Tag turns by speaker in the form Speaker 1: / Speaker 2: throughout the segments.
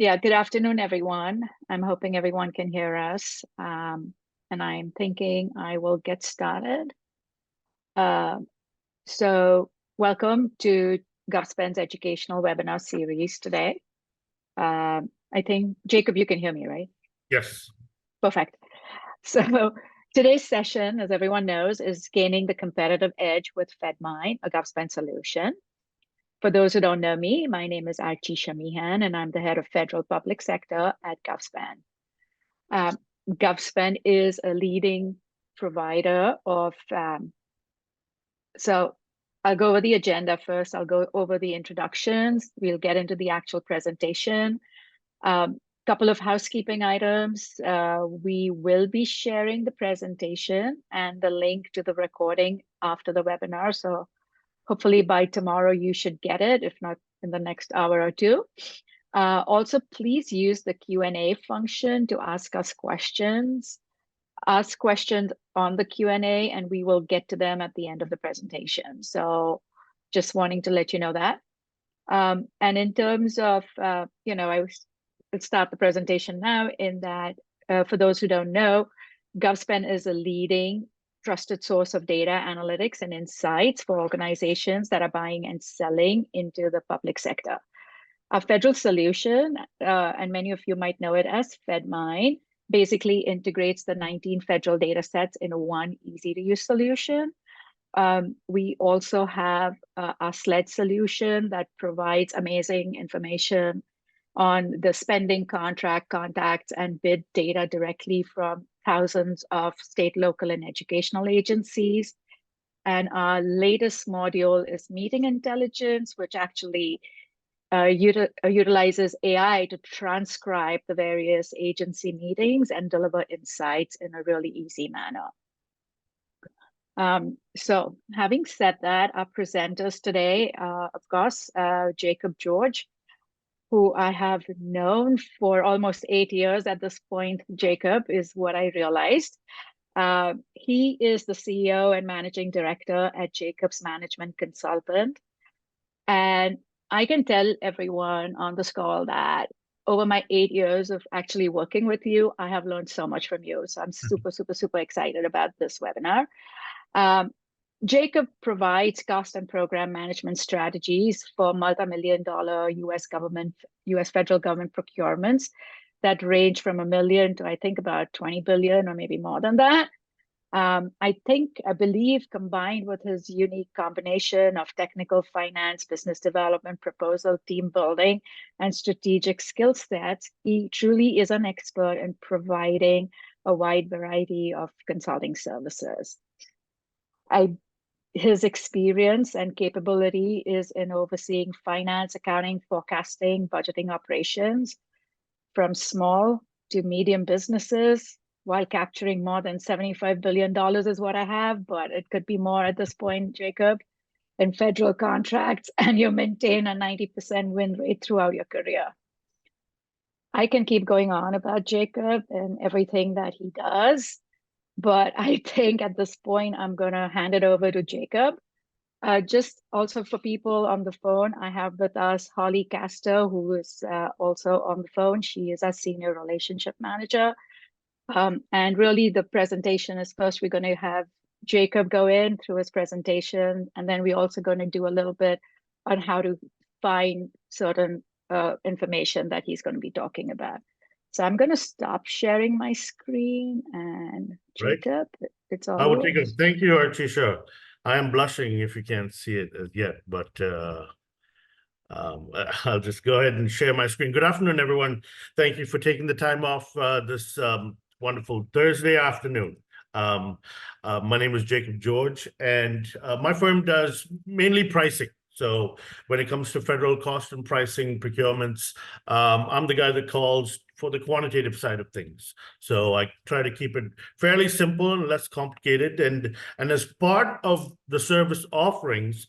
Speaker 1: Yeah, good afternoon, everyone. I'm hoping everyone can hear us. And I'm thinking I will get started. Uh, so welcome to GovSpend's educational webinar series today. I think, Jacob, you can hear me, right?
Speaker 2: Yes.
Speaker 1: Perfect. So today's session, as everyone knows, is gaining the competitive edge with Fedmine, a GovSpend solution. For those who don't know me, my name is Archie Shamihan, and I'm the head of federal public sector at GovSpend. GovSpend is a leading provider of, so I'll go over the agenda first. I'll go over the introductions. We'll get into the actual presentation. Couple of housekeeping items. We will be sharing the presentation and the link to the recording after the webinar. So hopefully by tomorrow you should get it, if not in the next hour or two. Also, please use the Q&A function to ask us questions. Ask questions on the Q&A and we will get to them at the end of the presentation. So just wanting to let you know that. And in terms of, let's start the presentation now in that, for those who don't know, GovSpend is a leading trusted source of data analytics and insights for organizations that are buying and selling into the public sector. Our federal solution, and many of you might know it as Fedmine, basically integrates the 19 federal data sets in one easy-to-use solution. We also have our SLED solution that provides amazing information on the spending, contract, contacts, and bid data directly from thousands of state, local, and educational agencies. And our latest module is Meeting Intelligence, which actually utilizes AI to transcribe the various agency meetings and deliver insights in a really easy manner. So having said that, our presenters today, of course, Jacob George, who I have known for almost 8 years at this point. Jacob is what I realized. He is the CEO and managing director at Jacobs Management Consultant. And I can tell everyone on this call that over my 8 years of actually working with you, I have learned so much from you. So I'm super, super, super excited about this webinar. Jacob provides cost and program management strategies for multi-million-dollar US federal government procurements that range from $1 million to I think about 20 billion or maybe more than that. I believe combined with his unique combination of technical finance, business development, proposal, team building, and strategic skill sets, he truly is an expert in providing a wide variety of consulting services. His experience and capability is in overseeing finance, accounting, forecasting, budgeting operations from small to medium businesses, while capturing more than $75 billion is what I have, but it could be more at this point, Jacob, in federal contracts, and you maintain a 90% win rate throughout your career. I can keep going on about Jacob and everything that he does, but I think at this point, I'm going to hand it over to Jacob. Just also for people on the phone, I have with us Holly Castor, who is also on the phone. She is our senior relationship manager. And really the presentation is first, we're going to have Jacob go in through his presentation, and then we're also going to do a little bit on how to find certain information that he's going to be talking about. So I'm going to stop sharing my screen, and Jacob, it's all yours.
Speaker 2: I will take it. Thank you, Archisha. I am blushing if you can't see it as yet, but I'll just go ahead and share my screen. Good afternoon, everyone. Thank you for taking the time off this wonderful Thursday afternoon. My name is Jacob George, and my firm does mainly pricing. So when it comes to federal cost and pricing procurements, I'm the guy that calls for the quantitative side of things. So I try to keep it fairly simple and less complicated. And as part of the service offerings,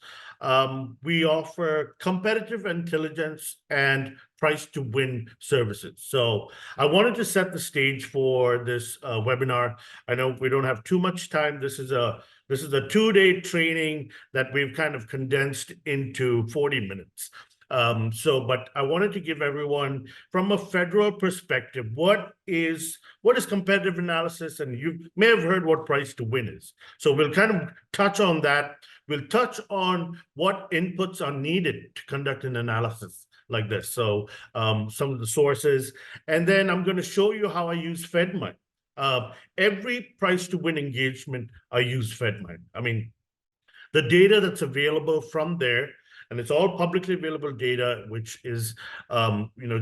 Speaker 2: we offer competitive intelligence and price to win services. So I wanted to set the stage for this webinar. I know we don't have too much time. This is a 2-day training that we've kind of condensed into 40 minutes. But I wanted to give everyone, from a federal perspective, what is competitive analysis, and you may have heard what price to win is. So we'll kind of touch on that. We'll touch on what inputs are needed to conduct an analysis like this. So some of the sources, and then I'm going to show you how I use Fedmine. Every price to win engagement, I use Fedmine. I mean, the data that's available from there, and it's all publicly available data, which is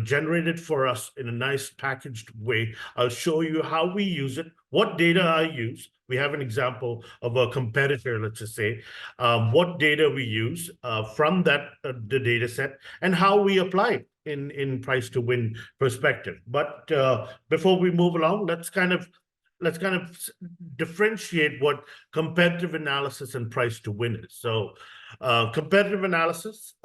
Speaker 2: generated for us in a nice packaged way. I'll show you how we use it, what data I use. We have an example of a competitor, let's just say, what data we use from that the data set, and how we apply it in price to win perspective. But before we move along, let's kind of differentiate what competitive analysis and price to win is. So competitive analysis,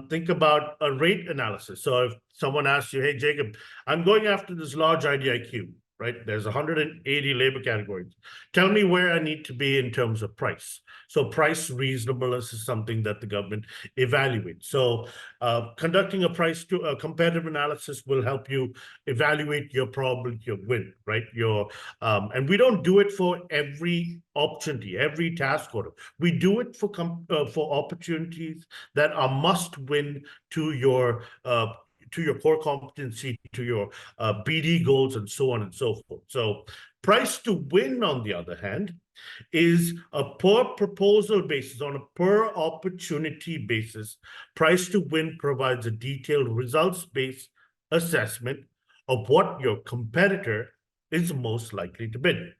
Speaker 2: think about a rate analysis. So if someone asks you, hey, Jacob, I'm going after this large IDIQ, right? There's 180 labor categories. Tell me where I need to be in terms of price. So price reasonableness is something that the government evaluates. So conducting a competitive analysis will help you evaluate your probability of win, right? And we don't do it for every opportunity, every task order. We do it for opportunities that are must win to your core competency, to your BD goals, and so on and so forth. So price to win, on the other hand, is a per proposal basis, on a per opportunity basis. Price to win provides a detailed results-based assessment of what your competitor is most likely to bid.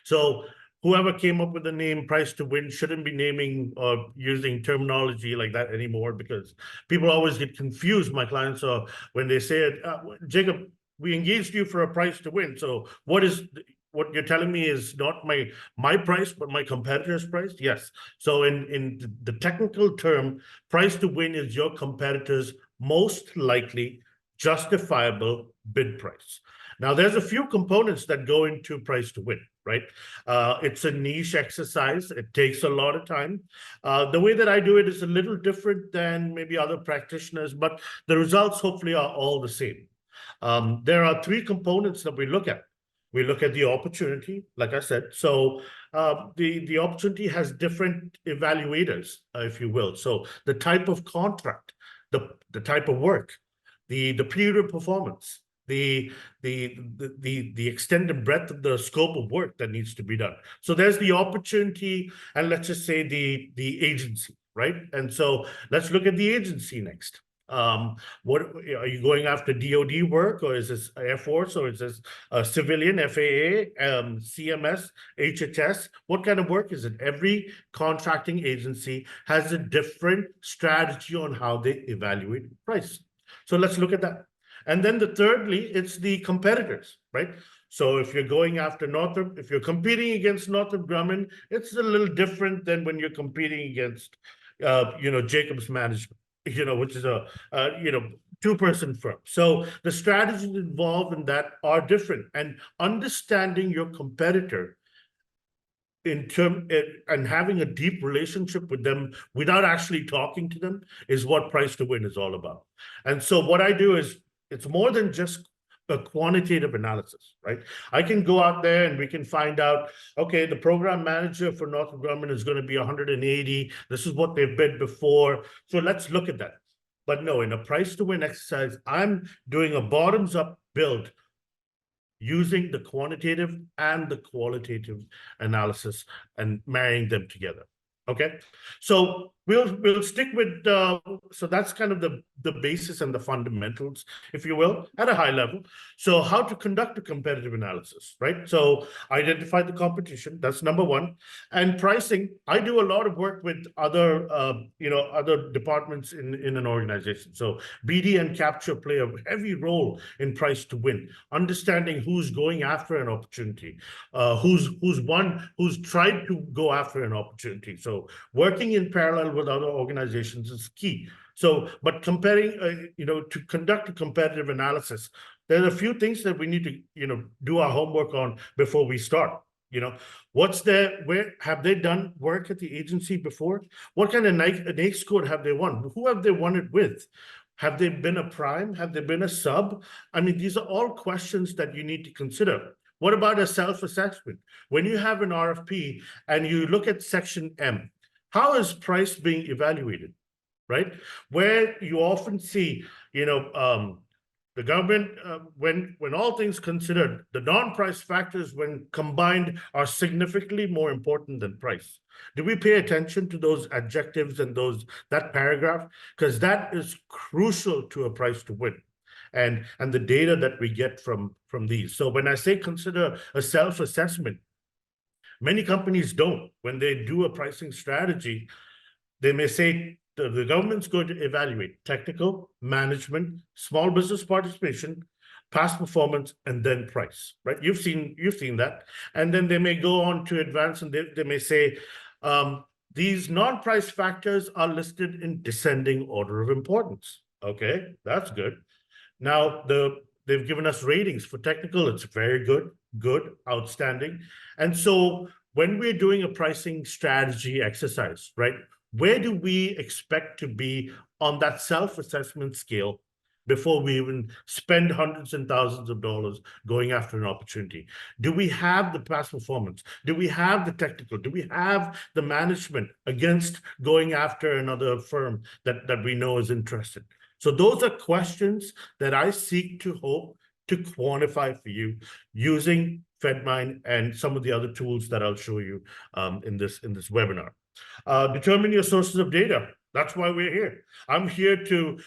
Speaker 2: So whoever came up with the name price to win shouldn't be naming or using terminology like that anymore, because people always get confused. My clients are, when they say it, Jacob, we engaged you for a price to win. So what you're telling me is not my price, but my competitor's price? Yes. So in the technical term, price to win is your competitor's most likely justifiable bid price. Now, there's a few components that go into price to win, right? It's a niche exercise. It takes a lot of time. The way that I do it is a little different than maybe other practitioners, but the results hopefully are all the same. There are three components that we look at. We look at the opportunity, like I said. So the opportunity has different evaluators, if you will. So the type of contract, the type of work, the period of performance, the extent and breadth of the scope of work that needs to be done. So there's the opportunity, and let's just say the agency, right? And so let's look at the agency next. What are you going after? DoD work, or is this Air Force, or is this civilian, FAA, CMS, HHS? What kind of work is it? Every contracting agency has a different strategy on how they evaluate price. So let's look at that. And then thirdly, it's the competitors, right? So if you're going after if you're competing against Northrop Grumman, it's a little different than when you're competing against, Jacobs Management, which is a two-person firm. So the strategies involved in that are different, and understanding your competitor and having a deep relationship with them without actually talking to them is what price to win is all about. And so what I do is, it's more than just a quantitative analysis, right? I can go out there and we can find out, okay, the program manager for Northrop Grumman is going to be 180. This is what they've bid before. So let's look at that. But no, in a price to win exercise, I'm doing a bottoms up build using the quantitative and the qualitative analysis and marrying them together. Okay, so we'll stick with so that's kind of the basis and the fundamentals, if you will, at a high level. So how to conduct a competitive analysis, right? So identify the competition, that's number one. And pricing, I do a lot of work with other other departments in an organization. So BD and capture play a heavy role in price to win, understanding who's going after an opportunity, who's tried to go after an opportunity. So working in parallel with other organizations is key. So, but comparing, to conduct a competitive analysis, there are a few things that we need to, do our homework on before we start. where have they done work at the agency before? What kind of NAICS code have they won? Who have they won it with? Have they been a prime? Have they been a sub? I mean, these are all questions that you need to consider. What about a self-assessment? When you have an RFP and you look at section M, how is price being evaluated, right? Where you often see, the government, when all things considered, the non-price factors, when combined, are significantly more important than price. Do we pay attention to those adjectives and that paragraph? Because that is crucial to a price to win, and the data that we get from these. So when I say consider a self-assessment, many companies don't. When they do a pricing strategy, they may say the government's going to evaluate technical, management, small business participation, past performance, and then price, right? You've seen that. And then they may go on to advance, and they may say, these non-price factors are listed in descending order of importance. Okay, that's good. Now, they've given us ratings for technical. It's very good, outstanding. And so when we're doing a pricing strategy exercise, right, where do we expect to be on that self-assessment scale before we even spend hundreds and thousands of dollars going after an opportunity? Do we have the past performance? Do we have the technical? Do we have the management against going after another firm that we know is interested? So those are questions that I seek to hope to quantify for you using Fedmine and some of the other tools that I'll show you in this webinar. Determine your sources of data. That's why we're here. I'm here to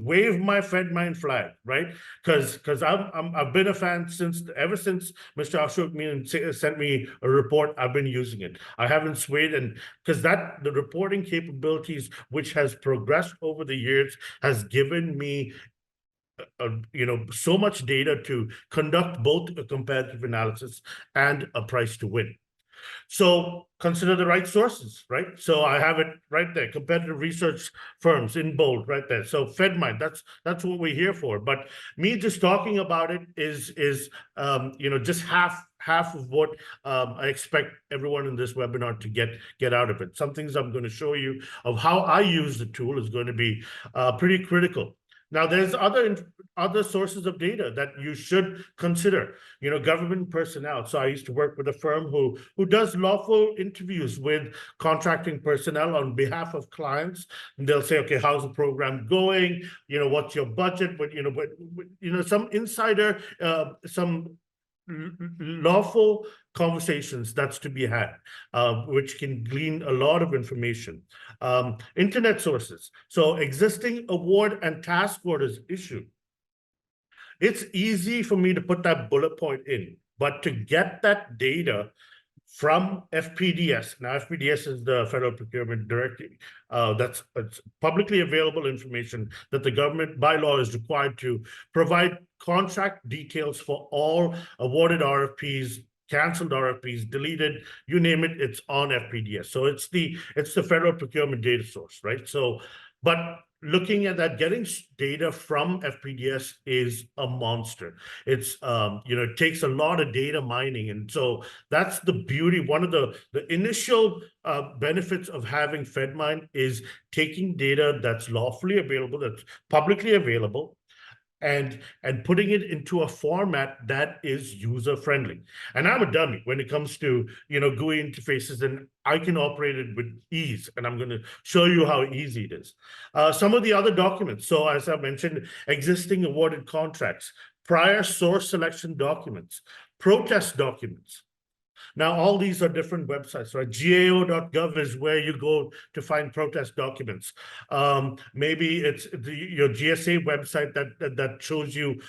Speaker 2: wave my Fedmine flag, right? Because I've been a fan ever since Mr. Ashok Menon sent me a report. I've been using it. I haven't swayed, and because the reporting capabilities, which has progressed over the years, has given me so much data to conduct both a competitive analysis and a price to win. So consider the right sources, right? So I have it right there, competitive research firms in bold right there. So Fedmine, that's what we're here for. But me just talking about it is just half of what I expect everyone in this webinar to get out of it. Some things I'm going to show you of how I use the tool is going to be pretty critical. Now, there's other sources of data that you should consider. Government personnel. So I used to work with a firm who does lawful interviews with contracting personnel on behalf of clients, and they'll say, okay, how's the program going? What's your budget? But some insider, some lawful conversations that's to be had, which can glean a lot of information. Internet sources. So existing award and task orders issued. It's easy for me to put that bullet point in, but to get that data from FPDS. Now, FPDS is the Federal Procurement Directive. It's publicly available information that the government by law is required to provide contract details for all awarded RFPs, canceled RFPs, deleted, you name it, it's on FPDS. So it's the Federal Procurement Data Source, right? So, but looking at that, getting data from FPDS is a monster. It's it takes a lot of data mining, and so that's the beauty. One of the initial benefits of having Fedmine is taking data that's lawfully available, that's publicly available, and putting it into a format that is user-friendly. And I'm a dummy when it comes to GUI interfaces, and I can operate it with ease, and I'm going to show you how easy it is. Some of the other documents. So as I mentioned, existing awarded contracts, prior source selection documents, protest documents. Now, all these are different websites, right? GAO.gov is where you go to find protest documents. Maybe it's your GSA website that shows you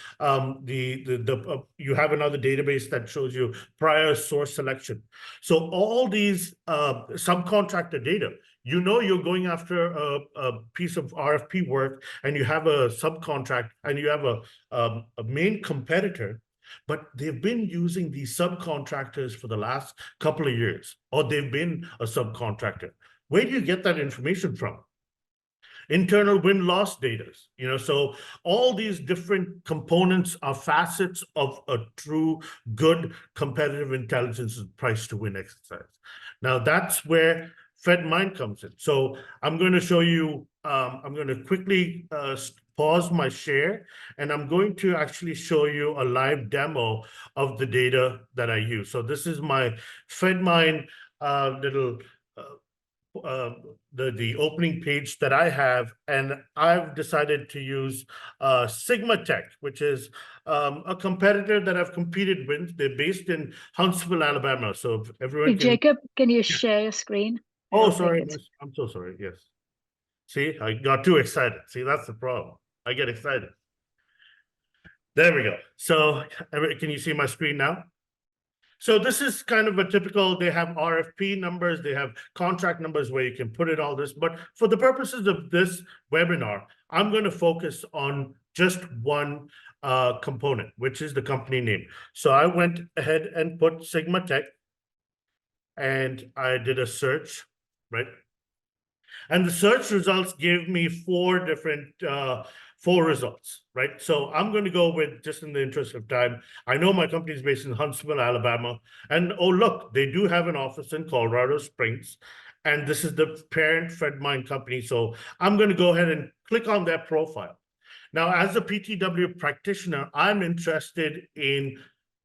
Speaker 2: you have another database that shows you prior source selection. So all these subcontractor data, you're going after a piece of RFP work, and you have a subcontract, and you have a main competitor, but they've been using these subcontractors for the last couple of years, or they've been a subcontractor. Where do you get that information from? internal win-loss data, so all these different components are facets of a true good competitive intelligence and price to win exercise. Now that's where Fedmine comes in. So I'm going to show you, I'm going to quickly pause my share, and I'm going to actually show you a live demo of the data that I use. So this is my Fedmine little the opening page that I have, and I've decided to use Sigma Tech, which is a competitor that I've competed with. They're based in Huntsville, Alabama. So if everyone
Speaker 1: Hey,
Speaker 2: can.
Speaker 1: Jacob, can you
Speaker 2: Yeah.
Speaker 1: share your screen? I
Speaker 2: Oh,
Speaker 1: don't think
Speaker 2: sorry.
Speaker 1: it's.
Speaker 2: I'm so sorry. Yes. See, I got too excited. See, that's the problem. I get excited. There we go. So can you see my screen now? So this is kind of a typical, they have RFP numbers, they have contract numbers where you can put in all this. But for the purposes of this webinar, I'm going to focus on just one component, which is the company name. So I went ahead and put Sigma Tech, and I did a search, right? And the search results gave me four results, right? So I'm going to go with, just in the interest of time, I know my company is based in Huntsville, Alabama. And oh, look, they do have an office in Colorado Springs. And this is the parent Fedmine company. So I'm going to go ahead and click on their profile. Now, as a PTW practitioner, I'm interested in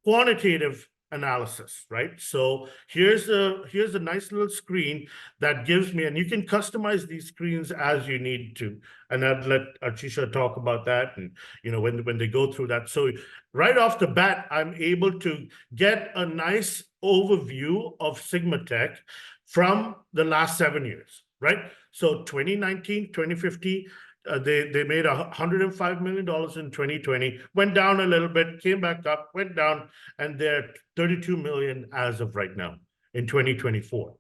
Speaker 2: quantitative analysis, right? So here's a nice little screen that gives me, and you can customize these screens as you need to. And I'd let Archisha talk about that, and when they go through that. So right off the bat, I'm able to get a nice overview of Sigma Tech from the last 7 years, right? So 2019, 2050. They made $105 million in 2020, went down a little bit, came back up, went down, and they're 32 million as of right now in 2024.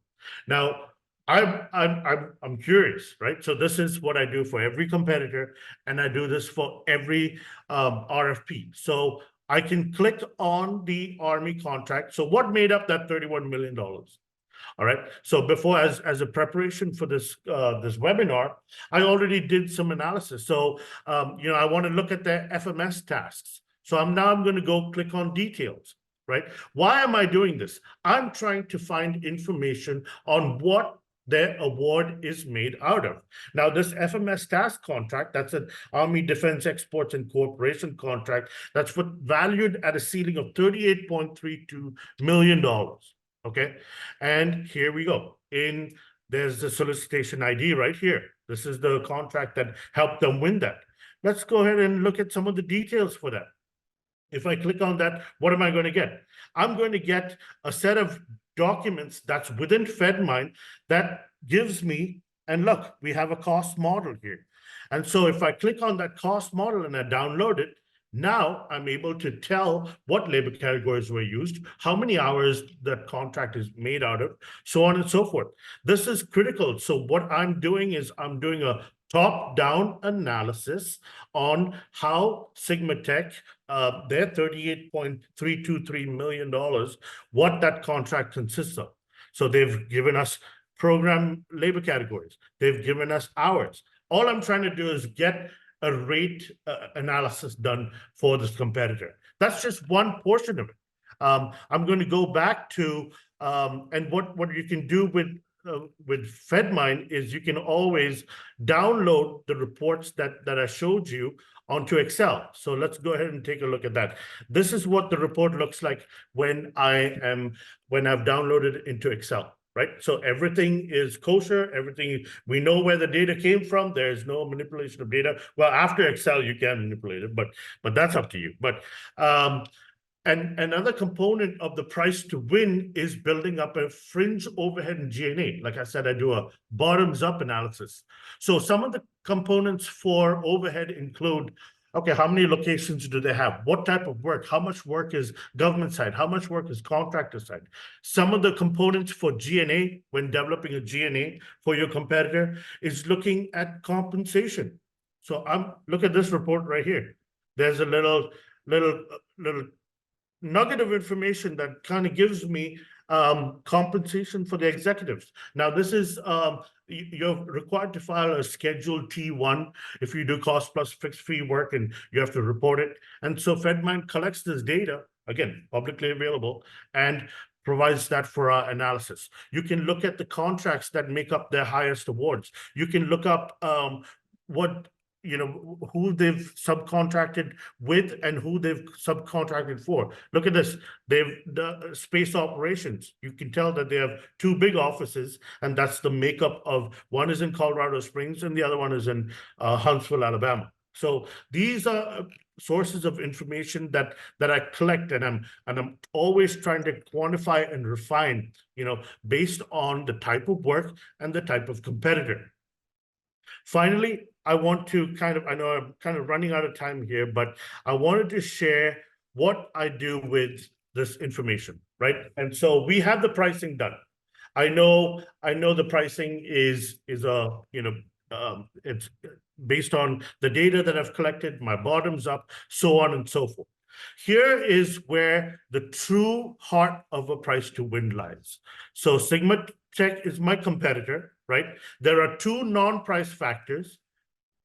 Speaker 2: Now, I'm curious, right? So this is what I do for every competitor, and I do this for every RFP. So I can click on the Army contract. So what made up that $31 million? All right. So before, as a preparation for this this webinar, I already did some analysis. So I want to look at their FMS tasks. So I'm going to go click on details. Right. Why am I doing this? I'm trying to find information on what their award is made out of. Now, this FMS task contract, that's an Army Defense Exports and Corporation contract, that's valued at a ceiling of $38.32 million. Okay, and here we go. There's the solicitation ID right here. This is the contract that helped them win that. Let's go ahead and look at some of the details for that. If I click on that, what am I going to get? I'm going to get a set of documents that's within Fedmine that gives me, and look, we have a cost model here. And so if I click on that cost model and I download it, now I'm able to tell what labor categories were used, how many hours that contract is made out of, so on and so forth. This is critical. So what I'm doing is I'm doing a top-down analysis on how Sigma Tech, their $38.323 million, what that contract consists of. So they've given us program labor categories. They've given us hours. All I'm trying to do is get a rate analysis done for this competitor. That's just one portion of it. I'm going to go back to, and what you can do with Fedmine is you can always download the reports that I showed you onto Excel. So let's go ahead and take a look at that. This is what the report looks like when I've downloaded it into Excel. Right. So everything is kosher. Everything, we know where the data came from. There's no manipulation of data. Well, after Excel, you can manipulate it, but that's up to you. But and another component of the price to win is building up a fringe overhead and G&A. Like I said, I do a bottoms up analysis. So some of the components for overhead include, okay, how many locations do they have? What type of work? How much work is government side? How much work is contractor side? Some of the components for G&A, when developing a G&A for your competitor, is looking at compensation. So look at this report right here. There's a little nugget of information that kind of gives me compensation for the executives. Now, this is you're required to file a Schedule T1 if you do cost plus fixed fee work, and you have to report it. And so Fedmine collects this data, again, publicly available, and provides that for our analysis. You can look at the contracts that make up their highest awards. You can look up what who they've subcontracted with and who they've subcontracted for. Look at this. The space operations. You can tell that they have two big offices, and that's the makeup of one is in Colorado Springs and the other one is in Huntsville, Alabama. So these are sources of information that I collect, and I'm always trying to quantify and refine, based on the type of work and the type of competitor. Finally, I want to I know I'm kind of running out of time here, but I wanted to share what I do with this information, right? And so we have the pricing done. I know the pricing is it's based on the data that I've collected, my bottoms up, so on and so forth. Here is where the true heart of a price to win lies. So Sigma Tech is my competitor, right? There are two non-price factors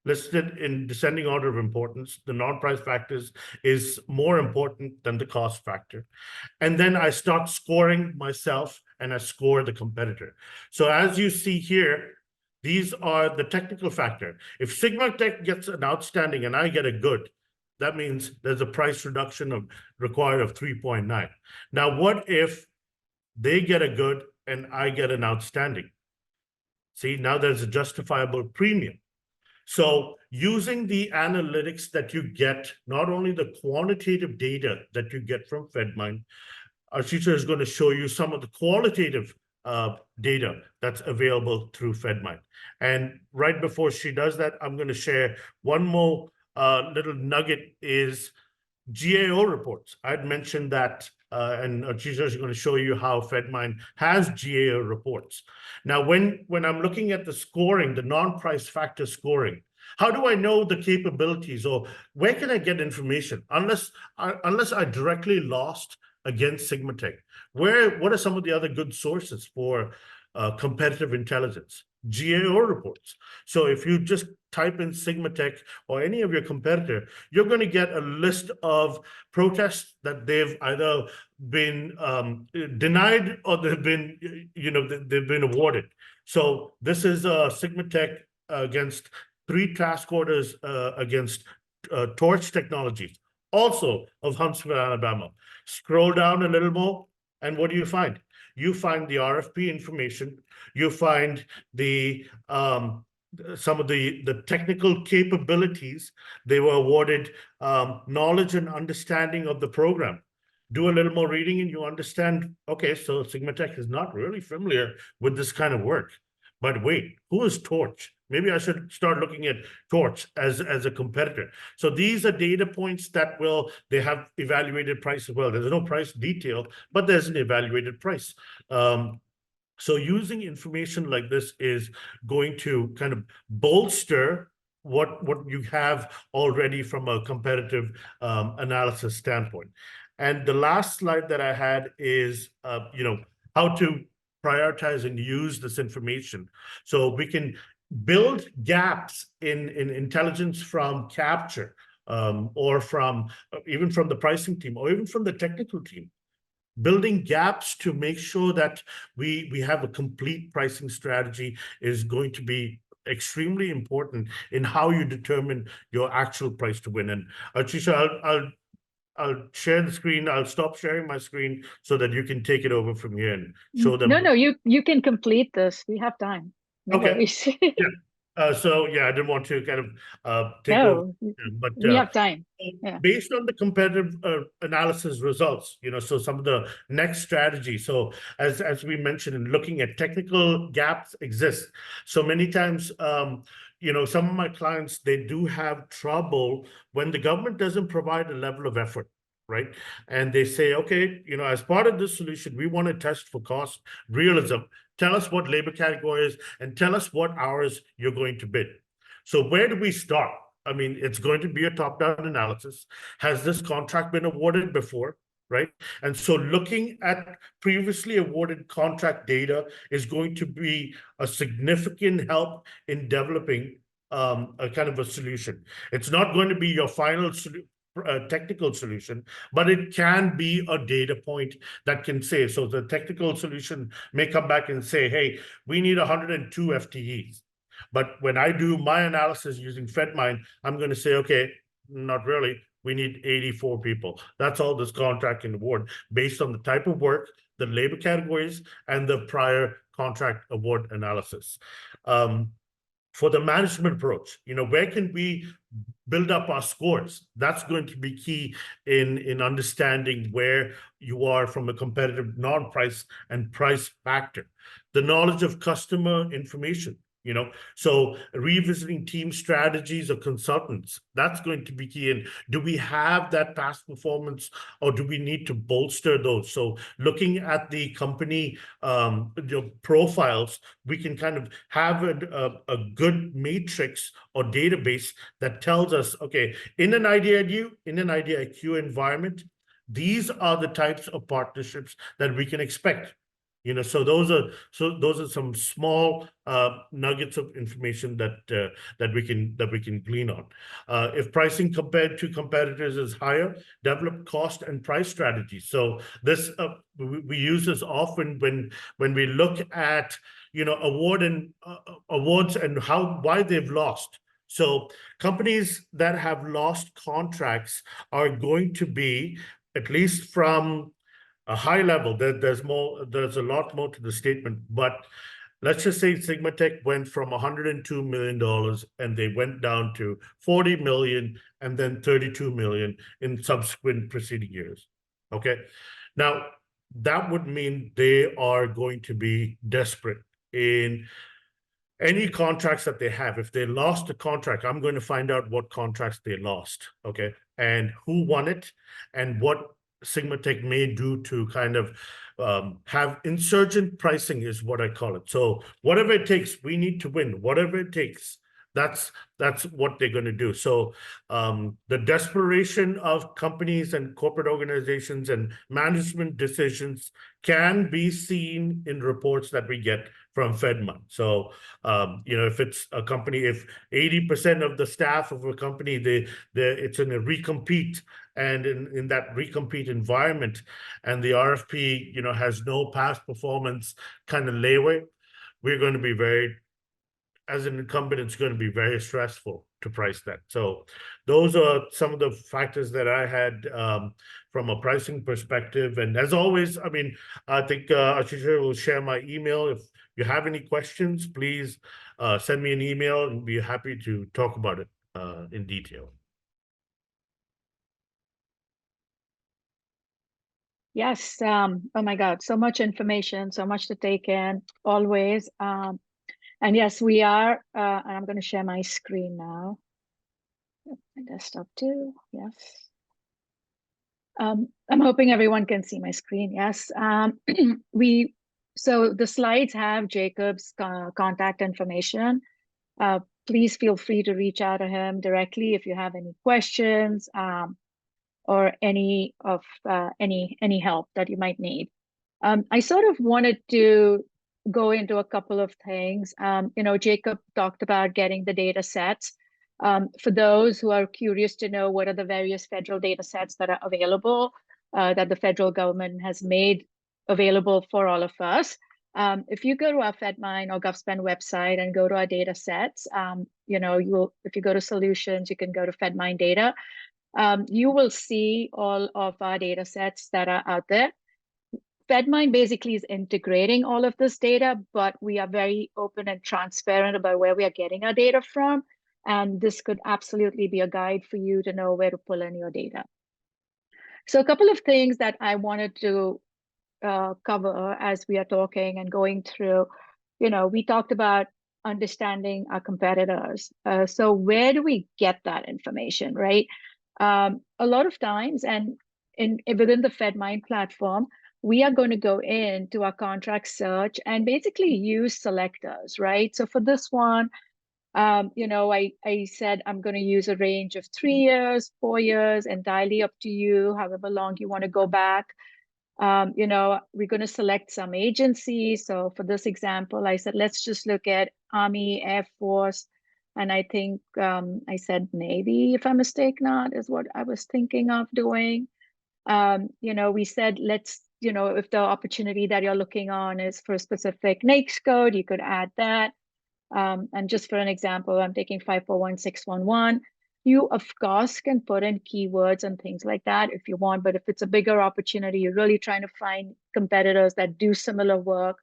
Speaker 2: listed in descending order of importance. The non-price factors is more important than the cost factor. And then I start scoring myself and I score the competitor. So as you see here, these are the technical factor. If Sigma Tech gets an outstanding and I get a good, that means there's a price reduction required of 3.9. Now, what if they get a good and I get an outstanding? See, now there's a justifiable premium. So using the analytics that you get, not only the quantitative data that you get from Fedmine, our teacher is going to show you some of the qualitative data that's available through Fedmine. And right before she does that, I'm going to share one more little nugget is GAO reports. I'd mentioned that, and Archisa is going to show you how Fedmine has GAO reports. Now, when I'm looking at the scoring, the non-price factor scoring, how do I know the capabilities, or where can I get information? Unless I directly lost against Sigma Tech, what are some of the other good sources for competitive intelligence? GAO reports. So if you just type in Sigma Tech or any of your competitor, you're going to get a list of protests that they've either been denied or they've been, they've been awarded. So this is Sigma Tech against 3 task orders against Torch Technologies, also of Huntsville, Alabama. Scroll down a little more, and what do you find? You find the RFP information. You find the some of the technical capabilities. They were awarded knowledge and understanding of the program. Do a little more reading and you understand, okay, so Sigma Tech is not really familiar with this kind of work. But wait, who is Torch? Maybe I should start looking at Torch as a competitor. So these are data points that they have evaluated price as well. There's no price detail, but there's an evaluated price. So using information like this is going to kind of bolster what you have already from a competitive analysis standpoint. And the last slide that I had is, how to prioritize and use this information. So we can build gaps in intelligence from capture, or from even from the pricing team, or even from the technical team. Building gaps to make sure that we have a complete pricing strategy is going to be extremely important in how you determine your actual price to win. And Archisha, I'll share the screen. I'll stop sharing my screen so that you can take it over from here and show them.
Speaker 1: No, you can complete this. We have time. No
Speaker 2: Okay.
Speaker 1: worries.
Speaker 2: So yeah, I didn't want to kind of take over, but
Speaker 1: we have time. Yeah.
Speaker 2: Based on the competitive analysis results, so some of the next strategy. So as we mentioned, in looking at technical gaps exist. So many times, some of my clients, they do have trouble when the government doesn't provide a level of effort, right? And they say, okay, as part of this solution, we want to test for cost realism. Tell us what labor category is and tell us what hours you're going to bid. So where do we start? I mean, it's going to be a top-down analysis. Has this contract been awarded before? right? And so looking at previously awarded contract data is going to be a significant help in developing a kind of a solution. It's not going to be your final technical solution, but it can be a data point that can say, so the technical solution may come back and say, hey, we need 102 FTEs. But when I do my analysis using Fedmine, I'm going to say, okay, not really. We need 84 people. That's all this contract can award based on the type of work, the labor categories, and the prior contract award analysis. For the management approach, where can we build up our scores? That's going to be key in understanding where you are from a competitive non-price and price factor. The knowledge of customer information, so revisiting team strategies or consultants, that's going to be key. And do we have that past performance, or do we need to bolster those? So looking at the company profiles, we can kind of have a good matrix or database that tells us, okay, in an IDIQ environment, these are the types of partnerships that we can expect. So those are some small nuggets of information that we can glean on. If pricing compared to competitors is higher, develop cost and price strategies. So this we use this often when we look at awards and why they've lost. So companies that have lost contracts are going to be, at least from a high level, there's a lot more to the statement, but let's just say Sigmatech went from $102 million and they went down to 40 million and then 32 million in subsequent preceding years. Okay. Now, that would mean they are going to be desperate in any contracts that they have. If they lost a contract, I'm going to find out what contracts they lost, okay, and who won it, and what Sigmatech may do to kind of have insurgent pricing, is what I call it. So whatever it takes, we need to win. Whatever it takes, that's what they're going to do. So the desperation of companies and corporate organizations and management decisions can be seen in reports that we get from Fedmine. So if it's a company, if 80% of the staff of a company, it's in a recompete, and in that recompete environment, and the RFP has no past performance kind of leeway, we're going to be as an incumbent, it's going to be very stressful to price that. So those are some of the factors that I had from a pricing perspective. And as always, I mean, I think Ashisha will share my email. If you have any questions, please send me an email and be happy to talk about it in detail.
Speaker 1: Yes. Oh my God, so much information, so much to take in, always. And yes, we are, and I'm going to share my screen now. My desktop too, yes. I'm hoping everyone can see my screen, yes. So the slides have Jacob's contact information. Please feel free to reach out to him directly if you have any questions, or any help that you might need. I sort of wanted to go into a couple of things. Jacob talked about getting the data sets. For those who are curious to know what are the various federal data sets that are available, that the federal government has made available for all of us. If you go to our Fedmine or GovSpend website and go to our data sets, if you go to solutions, you can go to Fedmine data. You will see all of our data sets that are out there. Fedmine basically is integrating all of this data, but we are very open and transparent about where we are getting our data from. And this could absolutely be a guide for you to know where to pull in your data. So a couple of things that I wanted to cover as we are talking and going through, we talked about understanding our competitors. So where do we get that information, right? A lot of times, and within the Fedmine platform, we are going to go into our contract search and basically use selectors, right? So for this one, I said I'm going to use a range of 3 years, 4 years, entirely up to you, however long you want to go back. We're going to select some agencies. So for this example, I said, let's just look at Army, Air Force, and I think I said Navy, if I mistake not, is what I was thinking of doing. We said, if the opportunity that you're looking on is for a specific NAICS code, you could add that. And just for an example, I'm taking 541611. You, of course, can put in keywords and things like that if you want, but if it's a bigger opportunity, you're really trying to find competitors that do similar work.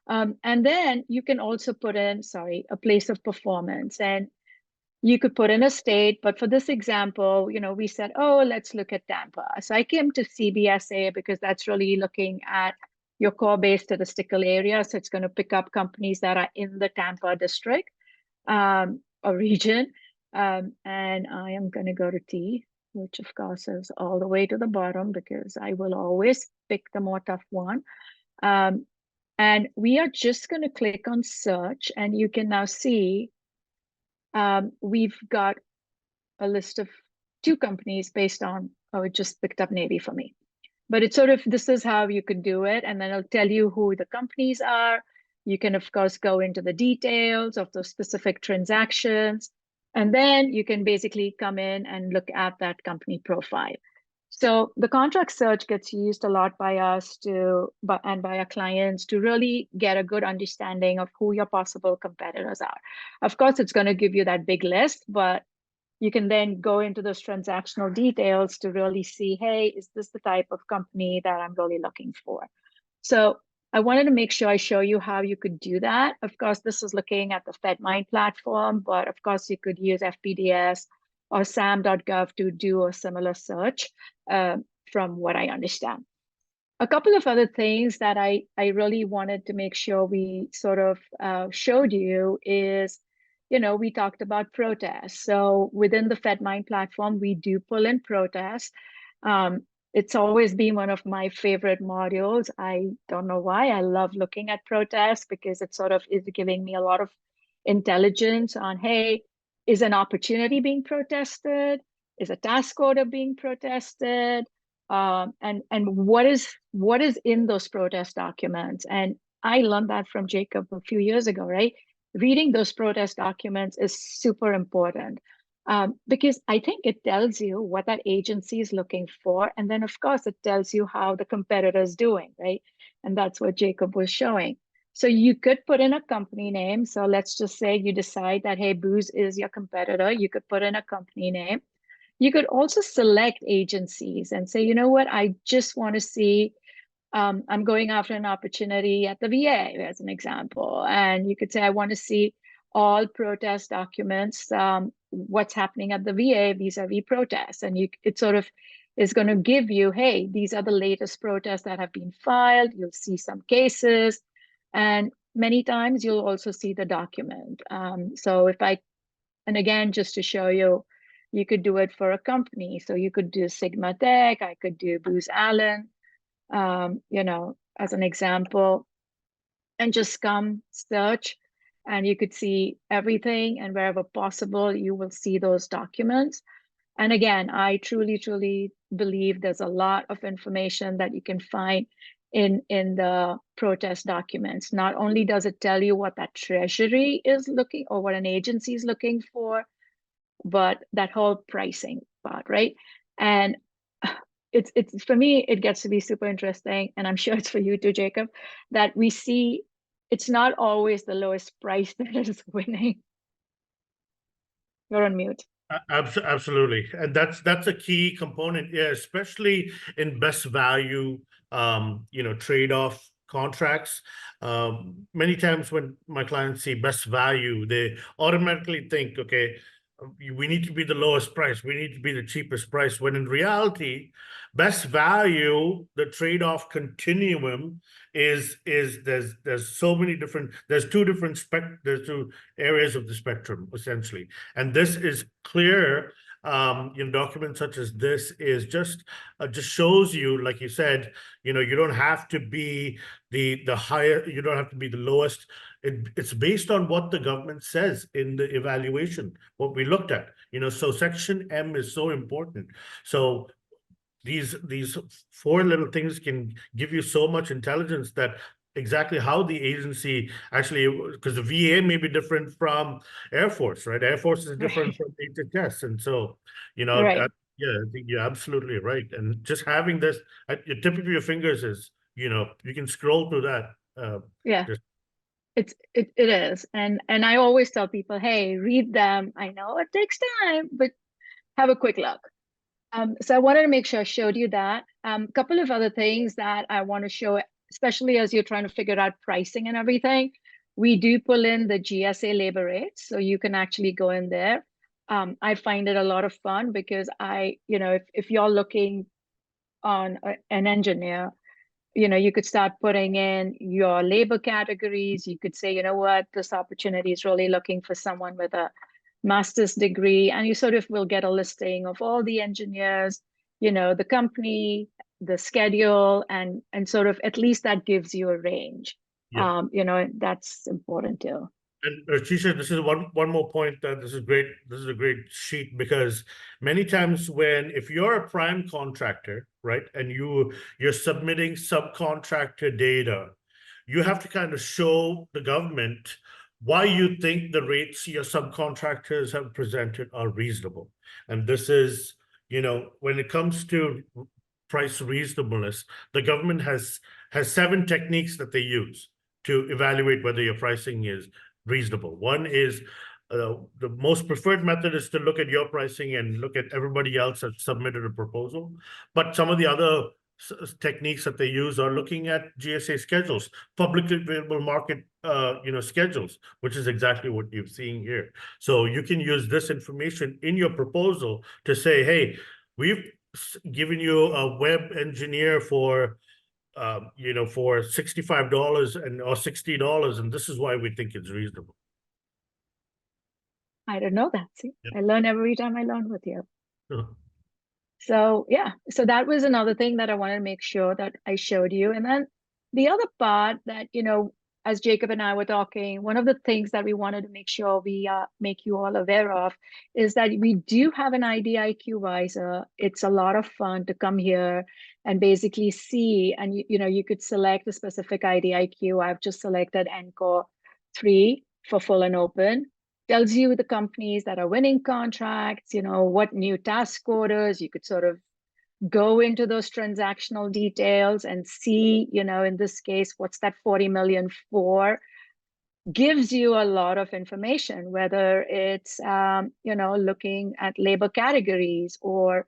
Speaker 1: And then you can also put in, a place of performance. And you could put in a state, but for this example, we said, oh, let's look at Tampa. So I came to CBSA because that's really looking at your core-based statistical area. So it's going to pick up companies that are in the Tampa district or region. And I am going to go to T, which of course is all the way to the bottom because I will always pick the more tough one. And we are just going to click on search, and you can now see we've got a list of 2 companies based on, oh, it just picked up Navy for me. But it's sort of, this is how you could do it. And then it'll tell you who the companies are. You can, of course, go into the details of the specific transactions. And then you can basically come in and look at that company profile. So the contract search gets used a lot by us and by our clients to really get a good understanding of who your possible competitors are. Of course, it's going to give you that big list, but you can then go into those transactional details to really see, hey, is this the type of company that I'm really looking for? So I wanted to make sure I show you how you could do that. Of course, this is looking at the Fedmine platform, but of course you could use FPDS or sam.gov to do a similar search from what I understand. A couple of other things that I really wanted to make sure we sort of showed you is, we talked about protests. So within the Fedmine platform, we do pull in protests. It's always been one of my favorite modules. I don't know why. I love looking at protests because it sort of is giving me a lot of intelligence on, hey, is an opportunity being protested? Is a task order being protested? And what is in those protest documents? And I learned that from Jacob a few years ago, right? Reading those protest documents is super important because I think it tells you what that agency is looking for. And then, of course, it tells you how the competitor is doing, right? And that's what Jacob was showing. So you could put in a company name. So let's just say you decide that, hey, Booz is your competitor. You could put in a company name. You could also select agencies and say, you know what, I just want to see, I'm going after an opportunity at the VA, as an example. And you could say, I want to see all protest documents, what's happening at the VA vis-a-vis protests. And it sort of is going to give you, hey, these are the latest protests that have been filed. You'll see some cases. And many times you'll also see the document. And again, just to show you, you could do it for a company. So you could do Sigma Tech, I could do Booz Allen, as an example, and just come search and you could see everything, and wherever possible, you will see those documents. And again, I truly, truly believe there's a lot of information that you can find in the protest documents. Not only does it tell you what that treasury is looking or what an agency is looking for, but that whole pricing part, right? And it's for me, it gets to be super interesting, and I'm sure it's for you too, Jacob, that we see it's not always the lowest price that is winning. You're on mute.
Speaker 2: Absolutely, and that's a key component, yeah, especially in best value, trade-off contracts. Many times when my clients see best value, they automatically think, okay, we need to be the lowest price, we need to be the cheapest price, when in reality, best value, the trade-off continuum is there's so many different, there's two areas of the spectrum, essentially. And this is clear documents such as this is just shows you, like you said, you don't have to be the higher, you don't have to be the lowest. It's based on what the government says in the evaluation, what we looked at, so section M is so important. So these four little things can give you so much intelligence that exactly how the agency actually, because the VA may be different from Air Force, right? Air Force is different
Speaker 1: Right.
Speaker 2: from HHS. And so,
Speaker 1: Right.
Speaker 2: yeah, I think you're absolutely right. And just having this at your tip of your fingers is, you can scroll through that.
Speaker 1: Yeah.
Speaker 2: Just
Speaker 1: It is. And I always tell people, hey, read them. I know it takes time, but have a quick look. So I wanted to make sure I showed you that. A couple of other things that I want to show, especially as you're trying to figure out pricing and everything. We do pull in the GSA labor rates, so you can actually go in there. I find it a lot of fun because if you're looking on an engineer, you could start putting in your labor categories. You could say, you know what, this opportunity is really looking for someone with a master's degree, and you sort of will get a listing of all the engineers, the company, the schedule, and sort of at least that gives you a range.
Speaker 2: yeah.
Speaker 1: That's important too.
Speaker 2: And Shisha, this is one more point that this is great. This is a great sheet because many times if you're a prime contractor, right, and you're submitting subcontractor data, you have to kind of show the government why you think the rates your subcontractors have presented are reasonable. And this is, when it comes to price reasonableness, the government has 7 techniques that they use to evaluate whether your pricing is reasonable. One is the most preferred method is to look at your pricing and look at everybody else that submitted a proposal. But some of the other techniques that they use are looking at GSA schedules, publicly available market, schedules, which is exactly what you're seeing here. So you can use this information in your proposal to say, hey, we've given you a web engineer for for $65 or $60, and this is why we think it's reasonable.
Speaker 1: I don't know that. See,
Speaker 2: Yep.
Speaker 1: I learn every time I learn with you.
Speaker 2: Uh,
Speaker 1: So yeah, so that was another thing that I wanted to make sure that I showed you. And then the other part that, as Jacob and I were talking, one of the things that we wanted to make sure we make you all aware of is that we do have an IDIQ visor. It's a lot of fun to come here and basically see, and you could select a specific IDIQ. I've just selected NCOR 3 for full and open. Tells you the companies that are winning contracts, what new task orders. You could sort of go into those transactional details and see, in this case, what's that 40 million for? Gives you a lot of information, whether it's, looking at labor categories or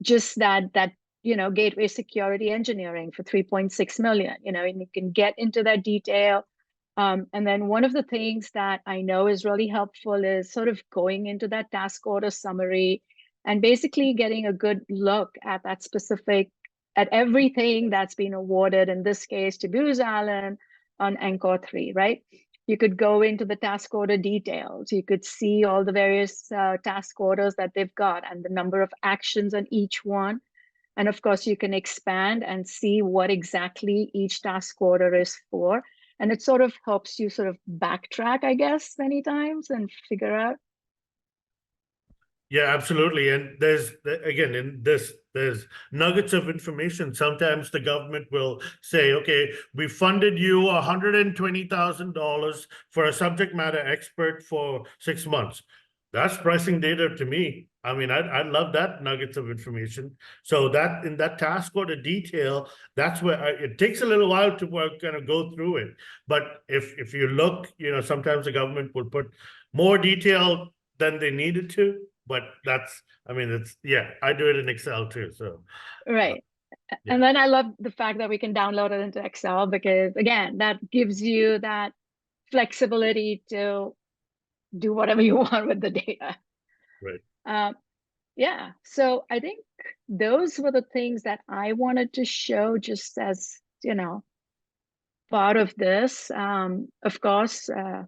Speaker 1: just that gateway security engineering for 3.6 million, and you can get into that detail. And then one of the things that I know is really helpful is sort of going into that task order summary and basically getting a good look at that at everything that's been awarded, in this case to Booz Allen on NCOR 3, right? You could go into the task order details. You could see all the various task orders that they've got and the number of actions on each one. And of course, you can expand and see what exactly each task order is for. And it sort of helps you sort of backtrack, I guess, many times and figure out.
Speaker 2: Yeah, absolutely. And again, there's nuggets of information. Sometimes the government will say, okay, we funded you $120,000 for a subject matter expert for 6 months. That's pricing data to me. I mean, I love that nuggets of information. So that in that task order detail, that's where it takes a little while to kind of go through it. But if you look, sometimes the government will put more detail than they needed to. But I do it in Excel too. So,
Speaker 1: Right.
Speaker 2: yeah,
Speaker 1: And then I love the fact that we can download it into Excel because, again, that gives you that flexibility to do whatever you want with the data.
Speaker 2: right.
Speaker 1: Um, yeah. So I think those were the things that I wanted to show just as, part of this. Of course, I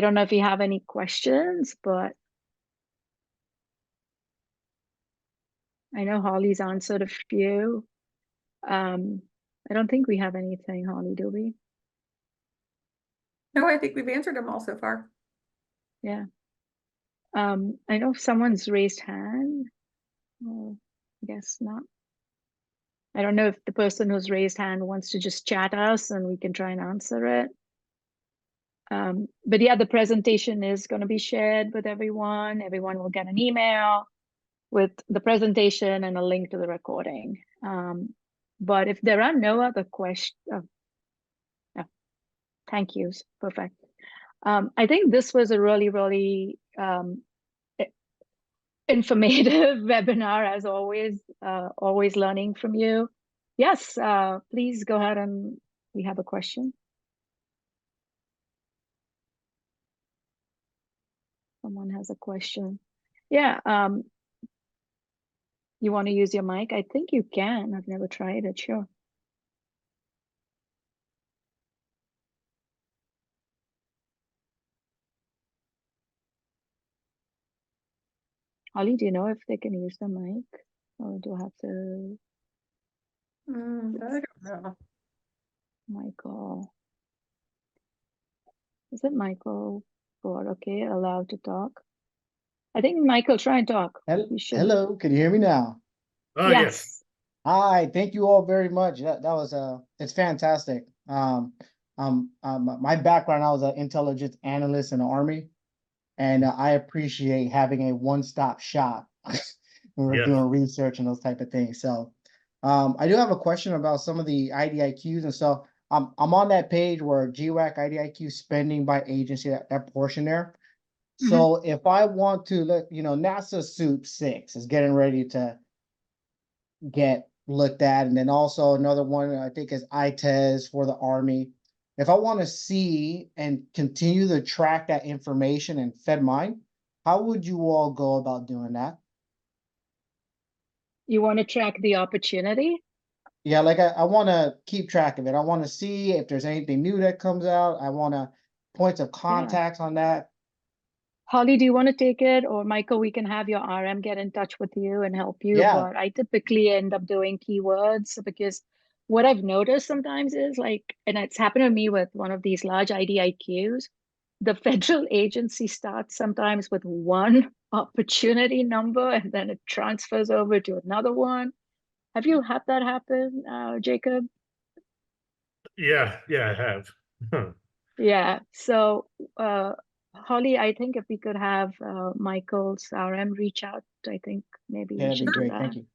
Speaker 1: don't know if you have any questions, but I know Holly's answered a few. I don't think we have anything, Holly, do we?
Speaker 3: No, I think we've answered them all so far.
Speaker 1: Yeah. I know someone's raised hand. Oh, I guess not. I don't know if the person who's raised hand wants to just chat us and we can try and answer it. But yeah, the presentation is going to be shared with everyone. Everyone will get an email with the presentation and a link to the recording. But if there are no other questions, thank yous. Perfect. I think this was a really, really informative webinar, as always learning from you. Yes, please go ahead, and we have a question. Someone has a question. Yeah, you want to use your mic? I think you can. I've never tried it, sure. Holly, do you know if they can use the mic? Or do I have to?
Speaker 3: I don't know.
Speaker 1: Michael. Is it Michael? Board, okay, allowed to talk. I think Michael, try and talk. You should.
Speaker 4: Hello, can you hear me now?
Speaker 2: Oh, yes.
Speaker 1: Yes.
Speaker 4: Hi, thank you all very much. That was it's fantastic. My background, I was an intelligence analyst in the Army, and I appreciate having a one-stop shop when we're
Speaker 2: Yes.
Speaker 4: doing research and those type of things. So, I do have a question about some of the IDIQs, and so I'm on that page where GWAC IDIQ spending by agency, that portion there. So if I want to look, NASA SOUP 6 is getting ready to get looked at, and then also another one I think is ITES for the Army. If I want to see and continue to track that information in Fedmine, how would you all go about doing that?
Speaker 1: You want to track the opportunity?
Speaker 4: Yeah, like I want to keep track of it. I want to see if there's anything new that comes out. I want to points of contacts on that.
Speaker 1: Holly, do you want to take it? Or Michael, we can have your RM get in touch with you and help you.
Speaker 4: Yeah.
Speaker 1: But I typically end up doing keywords because what I've noticed sometimes is like, and it's happened to me with one of these large IDIQs, the federal agency starts sometimes with one opportunity number and then it transfers over to another one. Have you had that happen, Jacob?
Speaker 2: Yeah, I have.
Speaker 1: Yeah. So, Holly, I think if we could have Michael's RM reach out, I think maybe
Speaker 4: Yeah,
Speaker 1: we
Speaker 4: that'd be
Speaker 1: should do
Speaker 4: great.
Speaker 1: that.
Speaker 4: Thank you.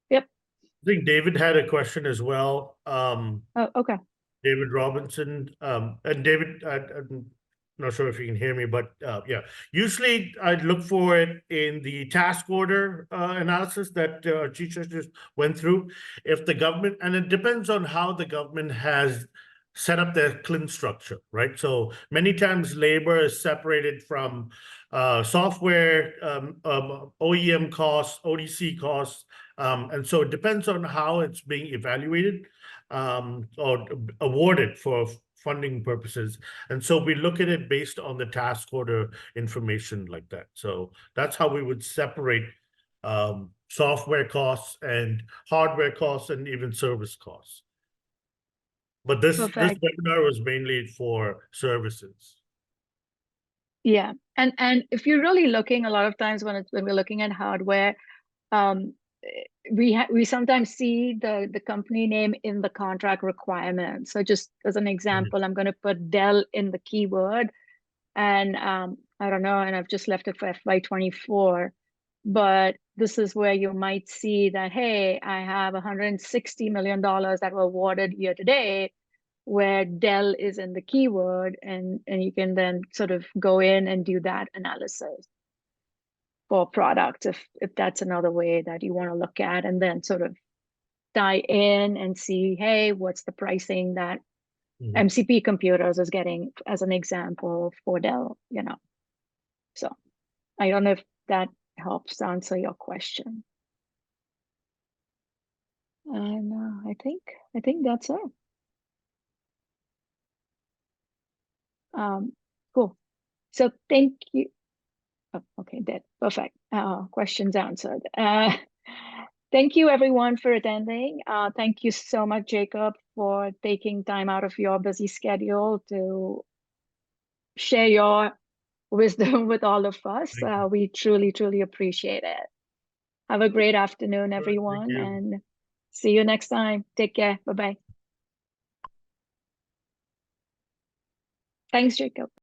Speaker 1: Yep.
Speaker 2: I think David had a question as well.
Speaker 1: Oh, okay.
Speaker 2: David Robinson, and David, I'm not sure if you can hear me, but yeah, usually I'd look for it in the task order analysis that Chicha just went through. If the government, and it depends on how the government has set up their CLIN structure, right? So many times labor is separated from software, OEM costs, ODC costs, and so it depends on how it's being evaluated or awarded for funding purposes. And so we look at it based on the task order information like that. So that's how we would separate software costs and hardware costs and even service costs. But this webinar was mainly for services.
Speaker 1: Yeah, and if you're really looking, a lot of times when we're looking at hardware, we sometimes see the company name in the contract requirement. So just as an example, I'm going to put Dell in the keyword, and I don't know, and I've just left it for FY24. But this is where you might see that, hey, I have $160 million that were awarded year to date, where Dell is in the keyword, and you can then sort of go in and do that analysis for products if that's another way that you want to look at, and then sort of tie in and see, hey, what's the pricing that MCP computers is getting as an example for Dell, So I don't know if that helps answer your question. And I think that's it. Cool. So thank you. Oh, okay, dead. Perfect. Questions answered. Thank you everyone for attending. Thank you so much, Jacob, for taking time out of your busy schedule to share your wisdom with all of us.
Speaker 2: Thank
Speaker 1: We truly, truly appreciate it. Have a great afternoon,
Speaker 2: Thank
Speaker 1: everyone,
Speaker 2: you.
Speaker 1: and see you next time. Take care. Bye-bye. Thanks, Jacob.